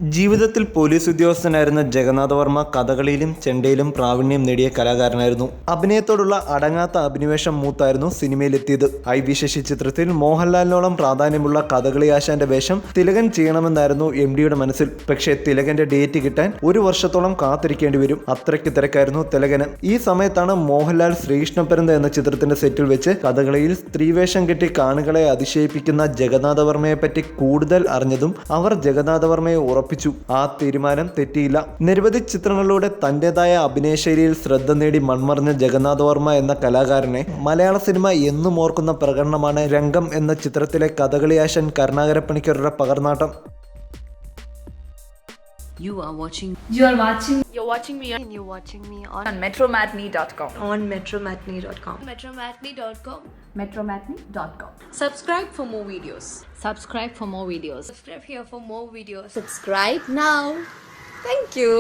ജീവിതത്തിൽ പോലീസ് ഉദ്യോഗസ്ഥനായിരുന്ന ജഗന്നാഥ വർമ്മ കഥകളിയിലും ചെണ്ടയിലും പ്രാവീണ്യം നേടിയ കലാകാരനായിരുന്നു. അഭിനയത്തോടുള്ള അടങ്ങാത്ത അഭിനിവേശം മൂത്തായിരുന്നു സിനിമയിലെത്തിയത്. ഐ.വി. ശശി ചിത്രത്തിൽ മോഹൻലാലിനോളം പ്രാധാന്യമുള്ള കഥകളി ആശാന്റെ വേഷം തിലകൻ ചെയ്യണമെന്നായിരുന്നു എം.ഡിയുടെ മനസ്സിൽ. പക്ഷേ തിലകന്റെ ഡേറ്റ് കിട്ടാൻ 1 വർഷത്തോളം കാത്തിരിക്കേണ്ടി വരും. അത്രയ്ക്ക് തിരക്കായിരുന്നു തിലകന്. ഈ സമയത്താണ് മോഹൻലാൽ ശ്രീകൃഷ്ണപരന്ത എന്ന ചിത്രത്തിന്റെ സെറ്റിൽ വെച്ച് കഥകളിയിൽ സ്ത്രീവേഷം കെട്ടി കാണികളെ അതിശയിപ്പിക്കുന്ന ജഗന്നാഥ വർമ്മയെ പറ്റി കൂടുതൽ അറിഞ്ഞതും അവർ ജഗന്നാഥ വർമ്മയെ ആ തീരുമാനം തെറ്റിയില്ല. നിരവധി ചിത്രങ്ങളിലൂടെ തന്റേതായ അഭിനയശൈലിയിൽ ശ്രദ്ധ നേടി മൺമറഞ്ഞ ജഗന്നാഥ വർമ്മ എന്ന കലാകാരനെ മലയാള സിനിമ എന്നും ഓർക്കുന്ന പ്രകടനമാണ് രംഗം എന്ന ചിത്രത്തിലെ കഥകളി ആശാൻ കരുണാകര പണിക്കരുടെ പകർന്നാട്ടം. You're watching me on metromatney.com. metromatney.com. Subscribe for more videos. Subscribe for more videos. Subscribe here for more videos. Subscribe now. Thank you.